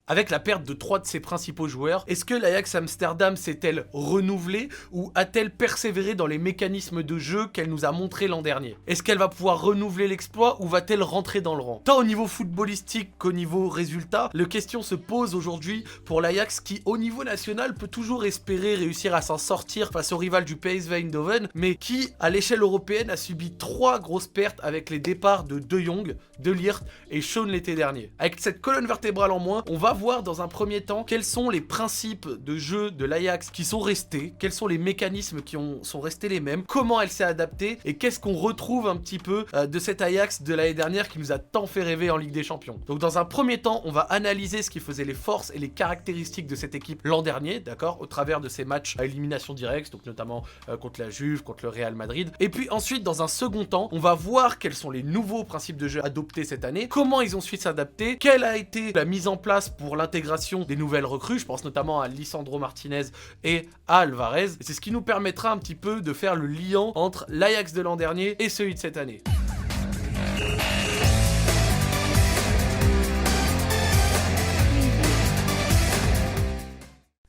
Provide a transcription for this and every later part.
Avec la perte de 3 de ses principaux joueurs, est-ce que l'Ajax Amsterdam s'est-elle renouvelée ou a-t-elle persévéré dans les mécanismes de jeu qu'elle nous a montré l'an dernier? Est-ce qu'elle va pouvoir renouveler l'exploit ou va-t-elle rentrer dans le rang? Tant au niveau footballistique qu'au niveau résultat, la question se pose aujourd'hui pour l'Ajax qui, au niveau national, peut toujours espérer réussir à s'en sortir face au rival du PSV Eindhoven, mais qui, à l'échelle européenne, a subi 3 grosses pertes avec les départs de De Jong, De Ligt et Shaun l'été dernier. Avec cette colonne vertébrale en moins, on va voir dans un premier temps quels sont les principes de jeu de l'Ajax qui sont restés, quels sont les mécanismes qui sont restés les mêmes, comment elle s'est adaptée et qu'est-ce qu'on retrouve un petit peu de cet Ajax de l'année dernière qui nous a tant fait rêver en Ligue des Champions. Donc dans un premier temps, on va analyser ce qui faisait les forces et les caractéristiques de cette équipe l'an dernier, d'accord, au travers de ces matchs à élimination directe, donc notamment contre la Juve, contre le Real Madrid. Et puis ensuite, dans un second temps, on va voir quels sont les nouveaux principes de jeu adoptés cette année, comment ils ont su s'adapter, quelle a été la mise en place pour l'intégration des nouvelles recrues, je pense notamment à Lisandro Martinez et à Alvarez. Et c'est ce qui nous permettra un petit peu de faire le lien entre l'Ajax de l'an dernier et celui de cette année.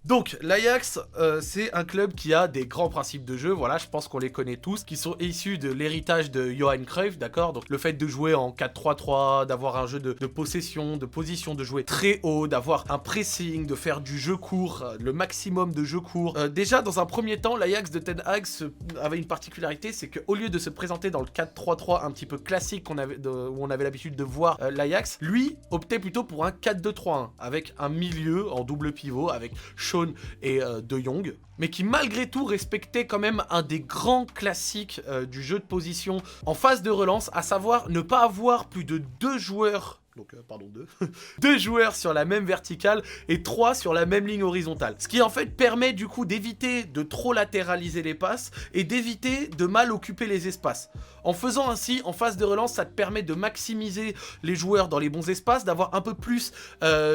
Donc l'Ajax, c'est un club qui a des grands principes de jeu, voilà, je pense qu'on les connaît tous, qui sont issus de l'héritage de Johan Cruyff, d'accord? Donc le fait de jouer en 4-3-3, d'avoir un jeu de possession, de position, de jouer très haut, d'avoir un pressing, de faire du jeu court, le maximum de jeu court. Déjà, dans un premier temps, l'Ajax de Ten Hag avait une particularité, c'est qu'au lieu de se présenter dans le 4-3-3 un petit peu classique où on avait l'habitude de voir l'Ajax, lui optait plutôt pour un 4-2-3-1, avec un milieu en double pivot, avec Shaun et De Jong, mais qui malgré tout respectait quand même un des grands classiques du jeu de position en phase de relance, à savoir ne pas avoir plus de 2 joueurs. Donc, deux joueurs sur la même verticale et 3 sur la même ligne horizontale. Ce qui en fait permet du coup d'éviter de trop latéraliser les passes et d'éviter de mal occuper les espaces. En faisant ainsi, en phase de relance, ça te permet de maximiser les joueurs dans les bons espaces, d'avoir un peu plus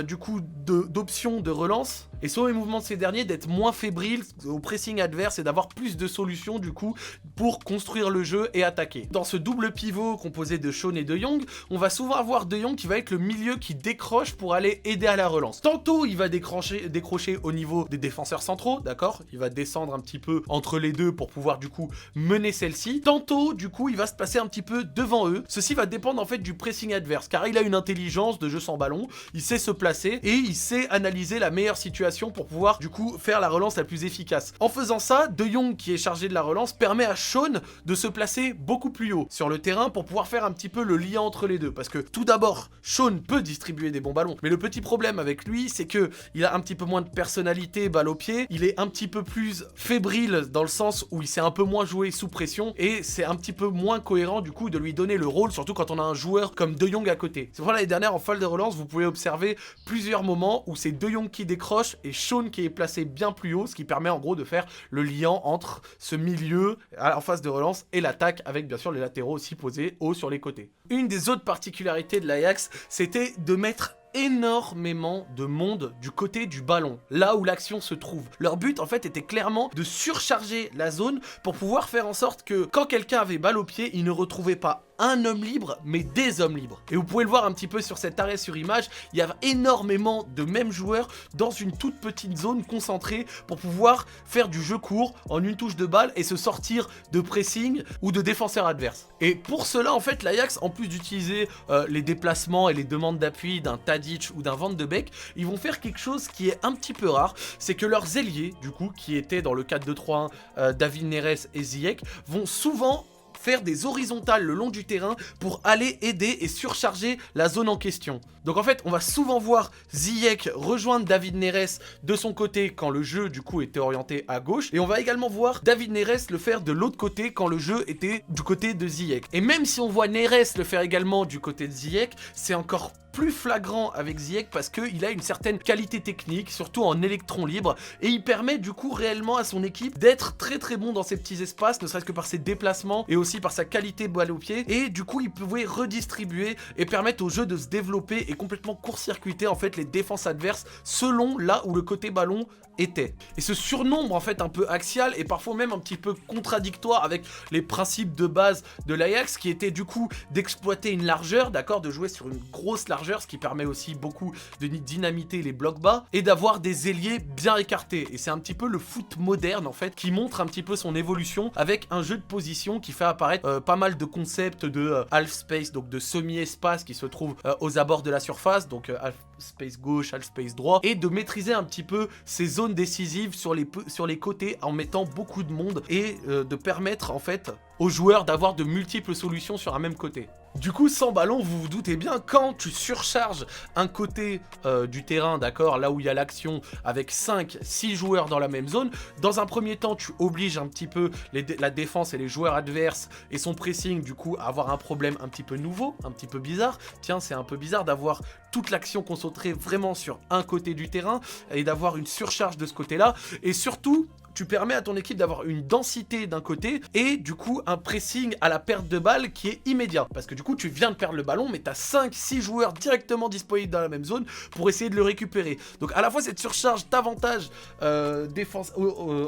du coup d'options de relance et sur les mouvements de ces derniers d'être moins fébrile au pressing adverse et d'avoir plus de solutions du coup pour construire le jeu et attaquer. Dans ce double pivot composé de Shaun et De Jong, on va souvent avoir De Jong qui va être le milieu qui décroche pour aller aider à la relance. Tantôt il va décrocher au niveau des défenseurs centraux, d'accord, il va descendre un petit peu entre les deux pour pouvoir du coup mener celle-ci. Tantôt du coup il va se placer un petit peu devant eux. Ceci va dépendre en fait du pressing adverse car il a une intelligence de jeu sans ballon, il sait se placer et il sait analyser la meilleure situation pour pouvoir du coup faire la relance la plus efficace. En faisant ça, De Jong qui est chargé de la relance permet à Shaun de se placer beaucoup plus haut sur le terrain pour pouvoir faire un petit peu le lien entre les deux parce que tout d'abord Shaun peut distribuer des bons ballons, mais le petit problème avec lui c'est que il a un petit peu moins de personnalité balle au pied, il est un petit peu plus fébrile dans le sens où il sait un peu moins jouer sous pression et c'est un petit peu moins cohérent du coup de lui donner le rôle, surtout quand on a un joueur comme De Jong à côté. C'est pour ça l'année dernière en phase de relance vous pouvez observer plusieurs moments où c'est De Jong qui décroche et Shaun qui est placé bien plus haut, ce qui permet en gros de faire le lien entre ce milieu en phase de relance et l'attaque avec bien sûr les latéraux aussi posés haut sur les côtés. Une des autres particularités de l'Ajax, c'était de mettre énormément de monde du côté du ballon, là où l'action se trouve. Leur but en fait était clairement de surcharger la zone pour pouvoir faire en sorte que quand quelqu'un avait balle au pied, il ne retrouvait pas un homme libre, mais des hommes libres. Et vous pouvez le voir un petit peu sur cet arrêt sur image, il y a énormément de mêmes joueurs dans une toute petite zone concentrée pour pouvoir faire du jeu court en une touche de balle et se sortir de pressing ou de défenseur adverse. Et pour cela, en fait, l'Ajax, en plus d'utiliser les déplacements et les demandes d'appui d'un Tadic ou d'un Van de Beek, ils vont faire quelque chose qui est un petit peu rare, c'est que leurs ailiers, du coup, qui étaient dans le 4-2-3-1, David Neres et Ziyech, vont souvent faire des horizontales le long du terrain pour aller aider et surcharger la zone en question. Donc en fait, on va souvent voir Ziyech rejoindre David Neres de son côté quand le jeu du coup était orienté à gauche, et on va également voir David Neres le faire de l'autre côté quand le jeu était du côté de Ziyech. Et même si on voit Neres le faire également du côté de Ziyech, c'est encore plus flagrant avec Ziyech parce qu'il a une certaine qualité technique, surtout en électron libre, et il permet du coup réellement à son équipe d'être très très bon dans ces petits espaces, ne serait-ce que par ses déplacements et aussi par sa qualité balle au pied, et du coup il pouvait redistribuer et permettre au jeu de se développer et complètement court-circuiter en fait les défenses adverses selon là où le côté ballon était. Et ce surnombre en fait un peu axial et parfois même un petit peu contradictoire avec les principes de base de l'Ajax qui était du coup d'exploiter une largeur, d'accord, de jouer sur une grosse largeur largeur, ce qui permet aussi beaucoup de dynamiter les blocs bas, et d'avoir des ailiers bien écartés. Et c'est un petit peu le foot moderne en fait, qui montre un petit peu son évolution avec un jeu de position qui fait apparaître pas mal de concepts de half space, donc de semi-espace qui se trouve aux abords de la surface, donc half space gauche, half space droit, et de maîtriser un petit peu ces zones décisives sur les côtés en mettant beaucoup de monde, et de permettre en fait aux joueurs d'avoir de multiples solutions sur un même côté. Du coup, sans ballon, vous vous doutez bien, quand tu surcharges un côté du terrain, d'accord, là où il y a l'action, avec 5-6 joueurs dans la même zone, dans un premier temps, tu obliges un petit peu la défense et les joueurs adverses et son pressing, du coup, à avoir un problème un petit peu nouveau, un petit peu bizarre. Tiens, c'est un peu bizarre d'avoir toute l'action concentrée vraiment sur un côté du terrain et d'avoir une surcharge de ce côté-là. Et surtout, tu permets à ton équipe d'avoir une densité d'un côté et du coup un pressing à la perte de balle qui est immédiat. Parce que du coup tu viens de perdre le ballon mais tu as 5-6 joueurs directement disponibles dans la même zone pour essayer de le récupérer. Donc à la fois cette surcharge t'avantage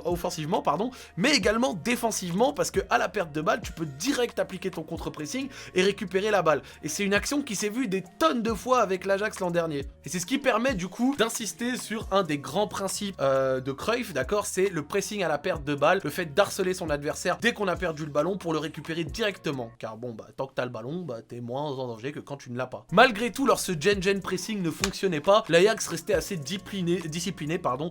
offensivement, pardon, mais également défensivement parce que à la perte de balle tu peux direct appliquer ton contre-pressing et récupérer la balle. Et c'est une action qui s'est vue des tonnes de fois avec l'Ajax l'an dernier. Et c'est ce qui permet du coup d'insister sur un des grands principes de Cruyff, d'accord, c'est le pressing à la perte de balle, le fait d'harceler son adversaire dès qu'on a perdu le ballon pour le récupérer directement. Car bon, bah tant que t'as le ballon, bah t'es moins en danger que quand tu ne l'as pas. Malgré tout, lorsque ce gen pressing ne fonctionnait pas, l'Ajax restait assez discipliné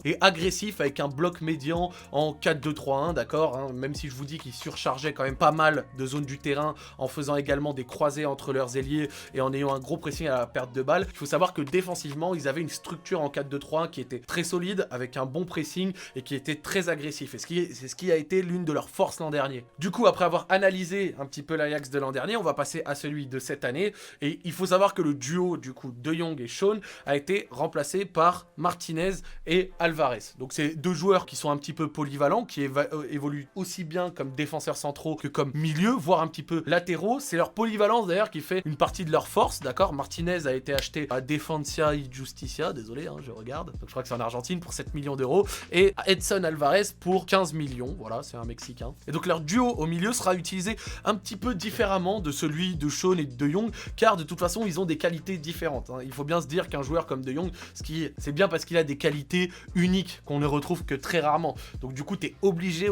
et agressif avec un bloc médian en 4-2-3-1, d'accord, hein, même si je vous dis qu'ils surchargeaient quand même pas mal de zones du terrain en faisant également des croisés entre leurs ailiers et en ayant un gros pressing à la perte de balle. Il faut savoir que défensivement, ils avaient une structure en 4-2-3-1 qui était très solide, avec un bon pressing et qui était très agressif, et c'est ce qui a été l'une de leurs forces l'an dernier. Du coup, après avoir analysé un petit peu l'Ajax de l'an dernier, on va passer à celui de cette année, et il faut savoir que le duo du coup De Jong et Shaun a été remplacé par Martinez et Alvarez. Donc c'est deux joueurs qui sont un petit peu polyvalents, qui évoluent aussi bien comme défenseurs centraux que comme milieu, voire un petit peu latéraux. C'est leur polyvalence d'ailleurs qui fait une partie de leur force, d'accord. Martinez a été acheté à Defensa y Justicia, désolé, hein, je regarde, donc je crois que c'est en Argentine pour 7 millions d'euros, et Edson Alvarez pour 15 millions, voilà, c'est un Mexicain. Et donc leur duo au milieu sera utilisé un petit peu différemment de celui de Shaun et de De Jong, car de toute façon, ils ont des qualités différentes, hein. Il faut bien se dire qu'un joueur comme De Jong, c'est bien parce qu'il a des qualités uniques qu'on ne retrouve que très rarement. Donc du coup, tu es obligé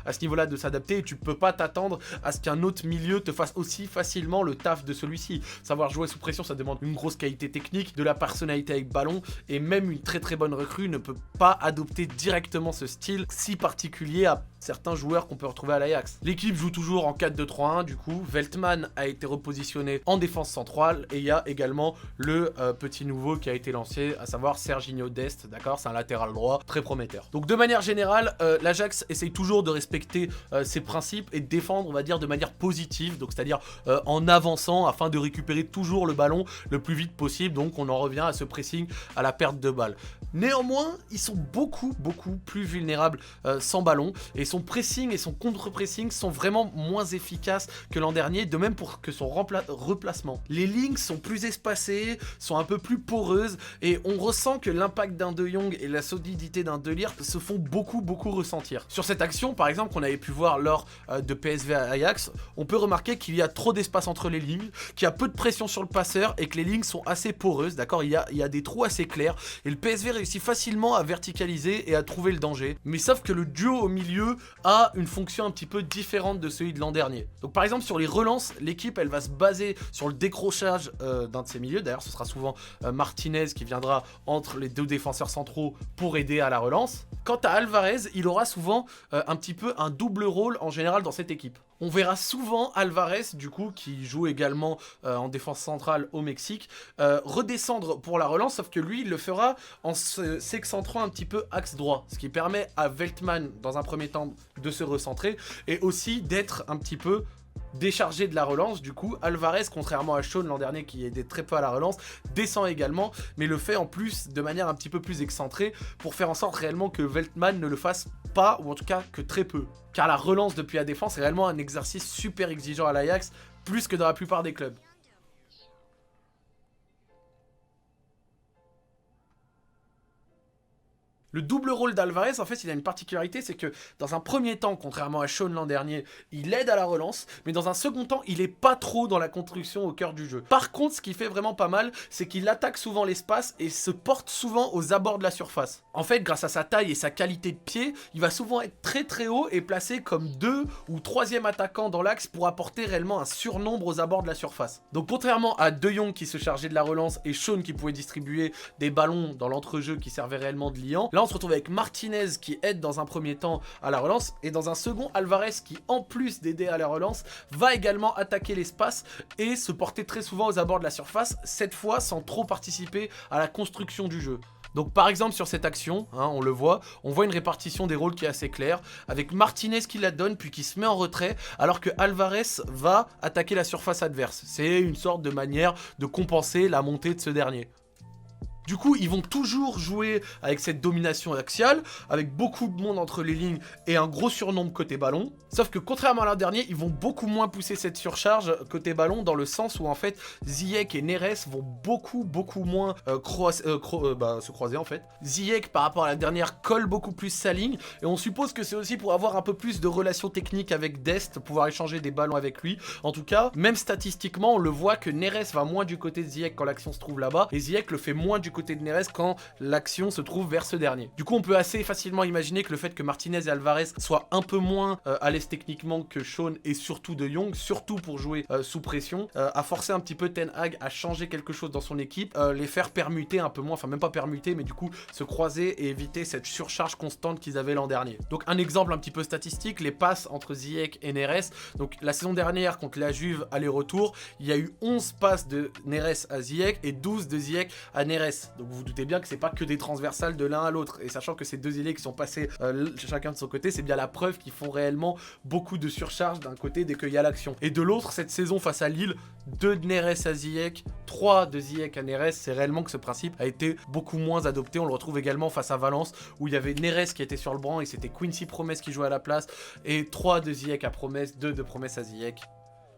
à ce niveau-là de s'adapter, et tu peux pas t'attendre à ce qu'un autre milieu te fasse aussi facilement le taf de celui-ci. Savoir jouer sous pression, ça demande une grosse qualité technique, de la personnalité avec ballon, et même une très très bonne recrue ne peut pas adopter directement ce style si particulier à certains joueurs qu'on peut retrouver à l'Ajax. L'équipe joue toujours en 4-2-3-1, du coup, Veltman a été repositionné en défense centrale, et il y a également le petit nouveau qui a été lancé, à savoir Serginho Dest, d'accord, c'est un latéral droit très prometteur. Donc de manière générale, l'Ajax essaye toujours de respecter ses principes et de défendre, on va dire, de manière positive, donc c'est-à-dire en avançant afin de récupérer toujours le ballon le plus vite possible, donc on en revient à ce pressing à la perte de balle. Néanmoins, ils sont beaucoup plus vulnérables sans ballon, et son pressing et son contre-pressing sont vraiment moins efficaces que l'an dernier, de même pour que son replacement. Les lignes sont plus espacées, sont un peu plus poreuses, et on ressent que l'impact d'un De Jong et la solidité d'un De Ligt se font beaucoup ressentir. Sur cette action, par exemple, qu'on avait pu voir lors de PSV à Ajax, on peut remarquer qu'il y a trop d'espace entre les lignes, qu'il y a peu de pression sur le passeur, et que les lignes sont assez poreuses, d'accord, il y a des trous assez clairs, et le PSV réussit facilement à verticaliser et à trouver le danger. Mais sauf que le duo au milieu a une fonction un petit peu différente de celui de l'an dernier. Donc par exemple sur les relances, l'équipe elle va se baser sur le décrochage d'un de ses milieux. D'ailleurs ce sera souvent Martinez qui viendra entre les deux défenseurs centraux pour aider à la relance. Quant à Alvarez, il aura souvent un petit peu un double rôle en général dans cette équipe. On verra souvent Alvarez, du coup, qui joue également en défense centrale au Mexique, redescendre pour la relance, sauf que lui, il le fera en s'excentrant un petit peu axe droit, ce qui permet à Veltman, dans un premier temps, de se recentrer, et aussi d'être un petit peu déchargé de la relance. Du coup, Alvarez, contrairement à Shaun l'an dernier qui aidait très peu à la relance, descend également, mais le fait en plus de manière un petit peu plus excentrée pour faire en sorte réellement que Veltman ne le fasse pas, ou en tout cas que très peu. Car la relance depuis la défense est réellement un exercice super exigeant à l'Ajax, plus que dans la plupart des clubs. Le double rôle d'Alvarez, en fait, il a une particularité, c'est que dans un premier temps, contrairement à Sean l'an dernier, il aide à la relance, mais dans un second temps, il est pas trop dans la construction au cœur du jeu. Par contre, ce qui fait vraiment pas mal, c'est qu'il attaque souvent l'espace et se porte souvent aux abords de la surface. En fait, grâce à sa taille et sa qualité de pied, il va souvent être très très haut et placé comme 2 ou 3e attaquant dans l'axe pour apporter réellement un surnombre aux abords de la surface. Donc contrairement à De Jong qui se chargeait de la relance et Sean qui pouvait distribuer des ballons dans l'entrejeu qui servait réellement de liant, là on se retrouve avec Martinez qui aide dans un premier temps à la relance et dans un second Alvarez qui en plus d'aider à la relance va également attaquer l'espace et se porter très souvent aux abords de la surface, cette fois sans trop participer à la construction du jeu. Donc par exemple sur cette action, on le voit, on voit une répartition des rôles qui est assez claire, avec Martinez qui la donne puis qui se met en retrait, alors que Alvarez va attaquer la surface adverse. C'est une sorte de manière de compenser la montée de ce dernier. Du coup, ils vont toujours jouer avec cette domination axiale, avec beaucoup de monde entre les lignes et un gros surnombre côté ballon. Sauf que contrairement à l'an dernier, ils vont beaucoup moins pousser cette surcharge côté ballon, dans le sens où en fait, Ziyech et Neres vont beaucoup moins se croiser en fait. Ziyech par rapport à la dernière colle beaucoup plus sa ligne, et on suppose que c'est aussi pour avoir un peu plus de relations techniques avec Dest, pouvoir échanger des ballons avec lui. En tout cas, même statistiquement, on le voit que Neres va moins du côté de Ziyech quand l'action se trouve là-bas, et Ziyech le fait moins du côté de Neres quand l'action se trouve vers ce dernier. Du coup, on peut assez facilement imaginer que le fait que Martinez et Alvarez soient un peu moins à l'aise techniquement que Sean et surtout De Jong, surtout pour jouer sous pression, a forcé un petit peu Ten Hag à changer quelque chose dans son équipe, les faire permuter un peu moins, enfin même pas permuter, mais du coup se croiser et éviter cette surcharge constante qu'ils avaient l'an dernier. Donc un exemple un petit peu statistique, les passes entre Ziyech et Neres. Donc la saison dernière contre la Juve aller-retour, il y a eu 11 passes de Neres à Ziyech et 12 de Ziyech à Neres. Donc vous vous doutez bien que c'est pas que des transversales de l'un à l'autre. Et sachant que ces deux ailiers qui sont passés chacun de son côté, c'est bien la preuve qu'ils font réellement beaucoup de surcharge d'un côté dès qu'il y a l'action. Et de l'autre, cette saison face à Lille, 2 de Neres à Ziyech, 3 de Ziyech à Neres, c'est réellement que ce principe a été beaucoup moins adopté. On le retrouve également face à Valence, où il y avait Neres qui était sur le banc et c'était Quincy Promes qui jouait à la place, et 3 de Ziyech à Promes, 2 de Promes à Ziyech.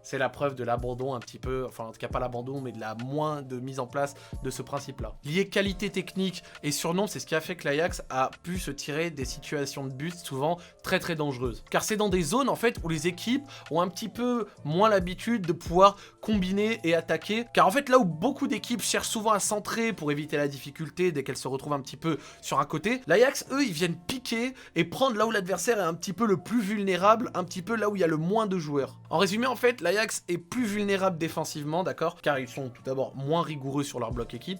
C'est la preuve de l'abandon un petit peu, enfin en tout cas pas l'abandon, mais de la moins de mise en place de ce principe-là. Lié qualité technique et surnom, c'est ce qui a fait que l'Ajax a pu se tirer des situations de but souvent très dangereuses. Car c'est dans des zones en fait où les équipes ont un petit peu moins l'habitude de pouvoir combiner et attaquer. Car en fait là où beaucoup d'équipes cherchent souvent à centrer pour éviter la difficulté dès qu'elles se retrouvent un petit peu sur un côté, l'Ajax eux ils viennent piquer et prendre là où l'adversaire est un petit peu le plus vulnérable, un petit peu là où il y a le moins de joueurs. En résumé en fait, l'Ajax est plus vulnérable défensivement, d'accord, car ils sont tout d'abord moins rigoureux sur leur bloc équipe,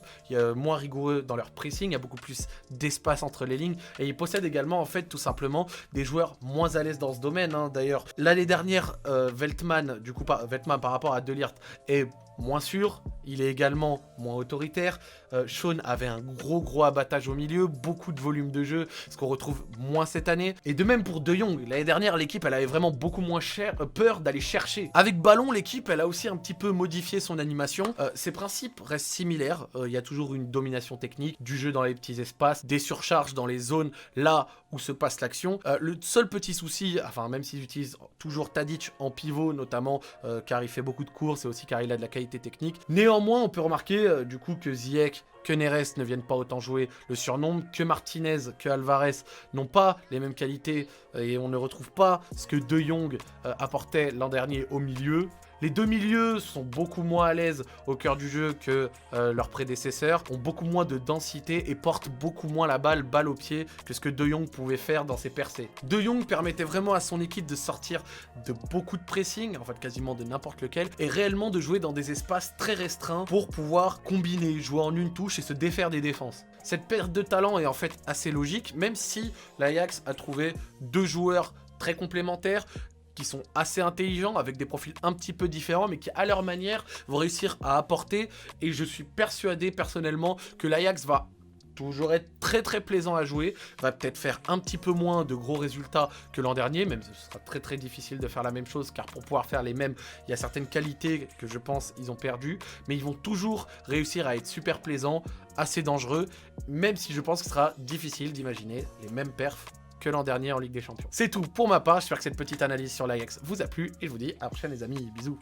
moins rigoureux dans leur pressing, il y a beaucoup plus d'espace entre les lignes, et ils possèdent également en fait tout simplement des joueurs moins à l'aise dans ce domaine. D'ailleurs, l'année dernière, Veltman par rapport à De Ligt est moins sûr, il est également moins autoritaire. Sean avait un gros abattage au milieu, beaucoup de volume de jeu, ce qu'on retrouve moins cette année. Et de même pour De Jong, l'année dernière l'équipe elle avait vraiment beaucoup moins peur d'aller chercher. Avec ballon, l'équipe elle a aussi un petit peu modifié son animation. Ses principes restent similaires, il y a toujours une domination technique, du jeu dans les petits espaces, des surcharges dans les zones là où se passe l'action. Le seul petit souci, enfin même s'ils utilisent toujours Tadic en pivot notamment, car il fait beaucoup de courses et aussi car il a de la qualité technique. Néanmoins, on peut remarquer du coup que Ziyech, que Neres ne viennent pas autant jouer le surnombre, que Martinez, que Alvarez n'ont pas les mêmes qualités et on ne retrouve pas ce que De Jong apportait l'an dernier au milieu. Les deux milieux sont beaucoup moins à l'aise au cœur du jeu que leurs prédécesseurs, ont beaucoup moins de densité et portent beaucoup moins la balle au pied que ce que De Jong pouvait faire dans ses percées. De Jong permettait vraiment à son équipe de sortir de beaucoup de pressing, en fait quasiment de n'importe lequel, et réellement de jouer dans des espaces très restreints pour pouvoir combiner, jouer en une touche et se défaire des défenses. Cette perte de talent est en fait assez logique, même si l'Ajax a trouvé deux joueurs très complémentaires, qui sont assez intelligents, avec des profils un petit peu différents, mais qui à leur manière vont réussir à apporter, et je suis persuadé personnellement que l'Ajax va toujours être très plaisant à jouer, va peut-être faire un petit peu moins de gros résultats que l'an dernier, même ce sera très difficile de faire la même chose, car pour pouvoir faire les mêmes, il y a certaines qualités que je pense ils ont perdues, mais ils vont toujours réussir à être super plaisants, assez dangereux, même si je pense que ce sera difficile d'imaginer les mêmes perfs que l'an dernier en Ligue des Champions. C'est tout pour ma part, j'espère que cette petite analyse sur l'Ajax vous a plu, et je vous dis à la prochaine les amis, bisous.